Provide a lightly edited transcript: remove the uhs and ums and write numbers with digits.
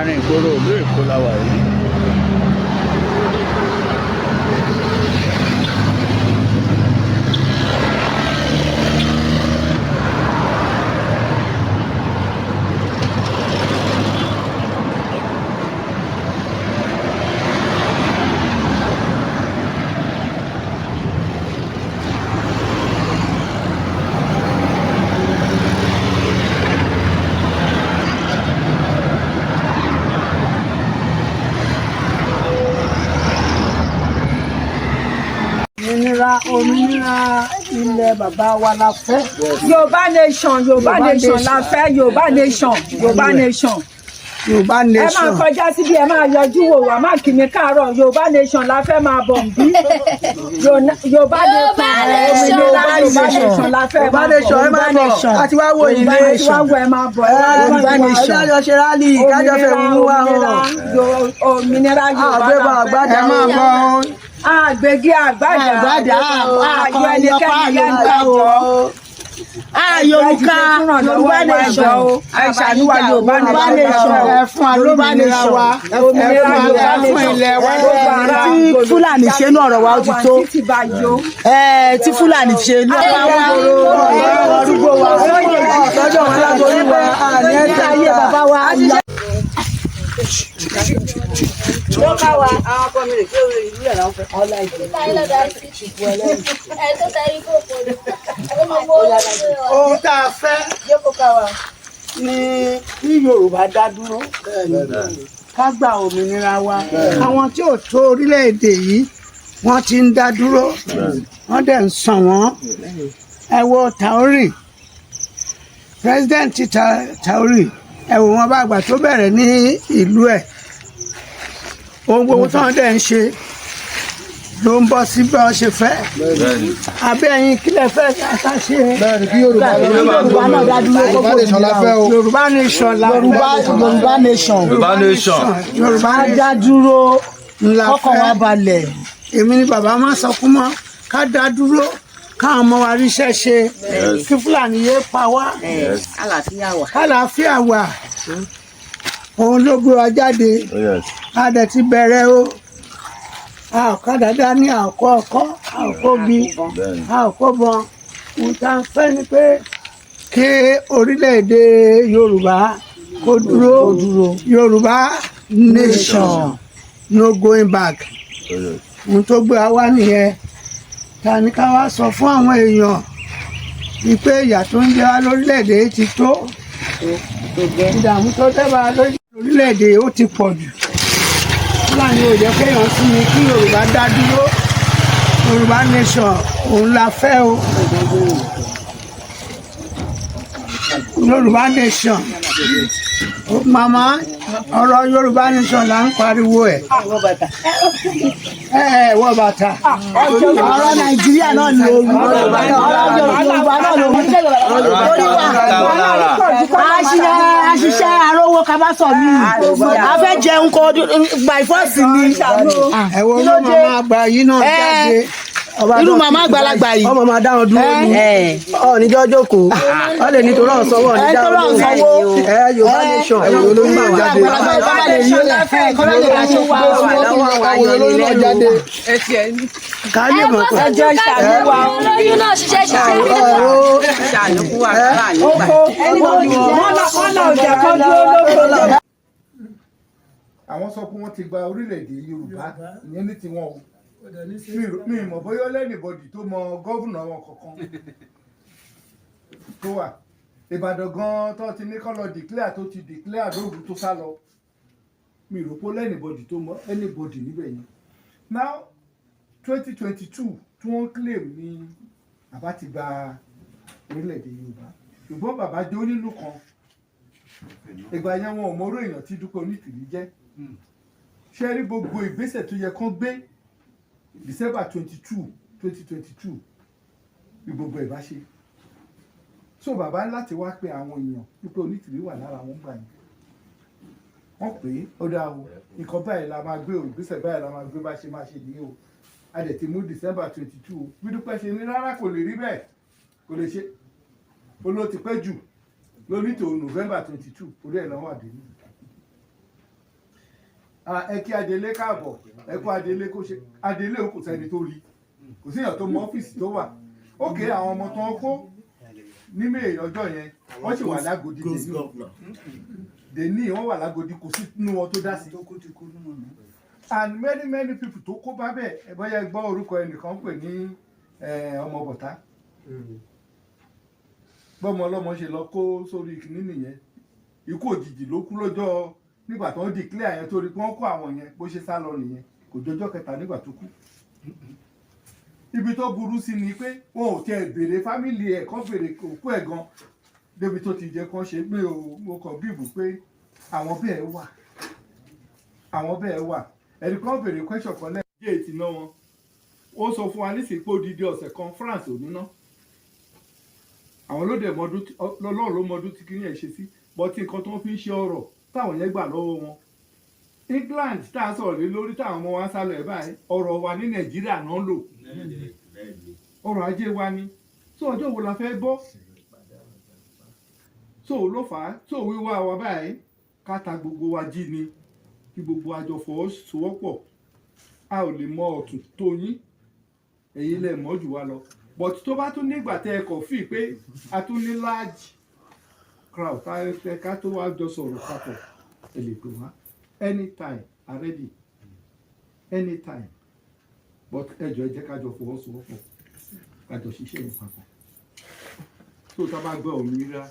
àárín ìgboro ìlú Èkó la wà yìí. Òmìnira ilẹ̀ bàbá wa la fẹ́. Yorùbá nation la fẹ́. Yorùbá nation. Yorùbá Ẹ nation. máa kọjá síbi ẹ máa yọjú wò wá má kí mi káàárọ̀. Yorùbá nation la fẹ́ máa bọ̀ nbí. Yorùbá nation la fẹ́. Yorùbá nation ẹ máa bọ̀. Àti wá wo ilé nation. Ẹ máa bọ̀. Yorùbá nation. Kájọ ṣe rálì, kájọ fẹ́ mú wa hàn. Òmìnira Yorùbá la fẹ́. Ẹ máa bọ̀. Àgbègì àgbàdà. Ayọ̀ ẹnikẹ́ni lẹ́gbàjọ́. Yorùbá nation. Àìsàníwá Yorùbá nation. Ẹ fún alómìnira wa. Ẹ fún ilẹ̀ wa. Tí Fúlàní ṣe ní ọ̀rọ̀ wa ó ti tó. Tí Fúlàní ṣe ní ọ̀rọ̀ wa. Ọ̀tọ́jọ́ wọn láborí wa. Àní ẹ̀ka ayé bàbá wa. Ló bá wa àwọn ọkọ mi rè pé ìlú ẹ̀ náà fẹ́ ọlá ìjọba. Ohun tá a fẹ́ ni kí Yorùbá dá dúró ká gba òmìnira wa. Àwọn tí ò tó orílẹ̀-èdè yìí wọ́n ti ń dá dúró wọ́n dẹ̀ ń sàn wọ́n. Ẹ wo Taori President Taori ẹ wò wọ́n bá àgbà tó bẹ̀rẹ̀ ní ìlú ẹ̀. Ohun gbogbo tí wọ́n dẹ̀ ń ṣe ló ń bọ́ sí bí wọ́n ṣe fẹ́. Abẹ́ ẹ̀yin kílẹ̀ fẹ́ ká ṣe. Bẹ́ẹ̀ni kí Yorùbá náà dá dúró gbogbo Yorùbá nation la fẹ́ o. Yorùbá nation. Yorùbá dá dúró kọ́kọ́ wa balẹ̀. Èmi ni bàbá máa sọ fún mọ́ ká dá dúró káwọn ọmọ wa ríṣẹ́ ṣe kí Fúlàní yé pa wá. Kálàáfíà wà. Òun ló gbé wa jáde. A dẹ̀ ti bẹ̀rẹ̀ o. A ò ká dáadáa ní àkọ́ ọkọ́, a ò kó bí, a ò kó bọn. Ohun tá a fẹ́ ni pé kí orílẹ̀-èdè Yorùbá kó dúró. Yorùbá nation no going back. Ohun tó gbé wa wá nìyẹn. Ta ni ká wá sọ fún àwọn èèyàn wípé ìyà tó ń jẹ wá lórílẹ̀-èdè ti tó. Ìdààmú tó dẹ́ba lórílẹ̀-èdè ó ti pọ̀ jù. Fúlàní ò jẹ́ kéèyàn sí ni kí Yorùbá dá dúró. Yorùbá nation òun la fẹ́ o. Yorùbá nation. Màmá ọ̀rọ̀ Yorùbá nation là ń pariwo ẹ̀. Wọ bàtà. Ọ̀rọ̀ Nàìjíríà náà ni òun. Ọ̀rọ̀ Yorùbá náà ló ń àṣìṣe àrówó kábàsọ mi. A fẹ́ jẹun kọ by force ni. Ẹ wo ló máa gba yìí náà jáde. Irú màmá àgbàlagbà yìí. Ọmọ máa dáhùn dúró ní. Níjọ́ jókòó. Ọ lè ní torọ́ ọ̀sánwó ní dáhùn dúró. Yorùbá nation. Ẹ wo olóyún náà jáde. Káyé mọ̀ pé. Ẹjọ́ ìṣàlùwà olóyún náà ṣiṣẹ́. Àwọn sọ pé wọ́n ti gba orílẹ̀-èdè Yorùbá ìyẹn ní tiwọn o. Mi mọ̀ bóyá lẹ́nìbọ̀dì tó mọ gọ́vùnà wọn kankan tó wà. Ìbàdàn gan tó ti ní kọ́ lọ declare tó ti declare lóògùn tó sá lọ. Mi rò pé lẹ́nìbọ̀dì tó mọ anybody níbẹ̀ yẹn. Now 2022 tí wọ́n claim ní bàbá ti gba orílẹ̀-èdè Yorùbá. Ṣùgbọ́n bàbá jẹ́ onílù kan. Ìgbà yẹn wọn ò mọ orú èèyàn tí Dúpẹ́ Onítìrí jẹ́. Ṣé rí gbogbo ìgbésẹ̀ tó yẹ kán gbé December 22, 2022 bí gbogbo ẹ̀ bá ṣe. So bàbá láti wá pé àwọn èèyàn Dúpẹ́ Onítìrí wà lára wọn gbà yẹn. Wọ́n pè é ó dáa o nǹkan báyìí la máa gbé o ìgbésẹ̀ báyìí la máa gbé bá ṣe máa ṣe nìyẹn o. A dẹ̀ ti mú December 22 o bí Dúpẹ́ ṣe ní rárá kò lè rí bẹ́ẹ̀ kò lè ṣe. Olóò ti pẹ́ jù lórí tó November 22 orí ẹ̀ lọ́wọ́ àdéhùn. ẹ kí Adélé káàbọ̀ ẹ kó Adélé kó ṣe Adélé kò sẹ́ni tó rí kò síyàn tó mọ ọ́fíìsì tó wà ókè àwọn ọmọ tó ń kó ní May ọjọ́ yẹn wọ́n sì wà lágòdì dèní wọ́n wà lágòdì kò sí nínú wọn tó dá sí. And many people tó kó bá bẹ́ẹ̀ bóyá gbọ́ orúkọ ẹnìkan pè ní ọmọ bọ̀tá bọ́mọ ọlọ́mọ ṣe lọ kó sórí ìkíní nìyẹn ikú òjijì ló kú lọ́jọ́ nígbà tó ń declare yẹn torí pé wọ́n kó àwọn yẹn bó ṣe sá lọ nìyẹn kò jọjọ́ kẹta nígbà tó kú. Ibi tó burú sí ni pé wọn ò tiẹ̀ béèrè fámìlì ẹ̀ kán béèrè òkú ẹ̀ gan débi tó ti jẹ́ kán ṣe pé mo kàn bíbù pé àwọn bẹ́ẹ̀ wà ẹni kan béèrè question kan lẹ́yìn díẹ̀ tí ná wọn ó sọ fún wa nísìnyí pé odidi ọ̀sẹ̀ kan France ò ní ná àwọn lọ́lọ́run ló mọdún tí kìíní ẹ̀ ṣe sí bọ́tí nǹkan tó ń fi ń ṣe ọ̀rọ̀ táwọn yẹn gbà lọ́wọ́ wọn England tá a sọ̀rọ̀ lé lórí táwọn ọmọ wa ń sálọ ẹ̀ báyìí ọ̀rọ̀ wa ní Nàìjíríà náà lò ọrọ̀ ajé wa ni tó ọjọ́ wo la fẹ́ bọ́ tó ló fà á tó wíwá wa báyìí ká ta gbogbo wa jí ni kí gbogbo àjọ fọwọ́sowọ́pọ̀ a ò lè mọ ọ̀tún tó yín èyí lẹ̀ mọ́ jù wá lọ but tó bá tún nígbà tẹ ẹ kọ̀ fí pé a tún ní large crowd ká tó wá jọ sọ̀rọ̀ papọ̀ ẹ lè pè wá anytime already anytime but ẹ jọ̀ọ́ ẹ jẹ́ ká jọ fọwọ́sowọ́pọ̀ ká jọ ṣiṣẹ́ yẹn papọ̀ tó tá bá gbọ́ òmìnira.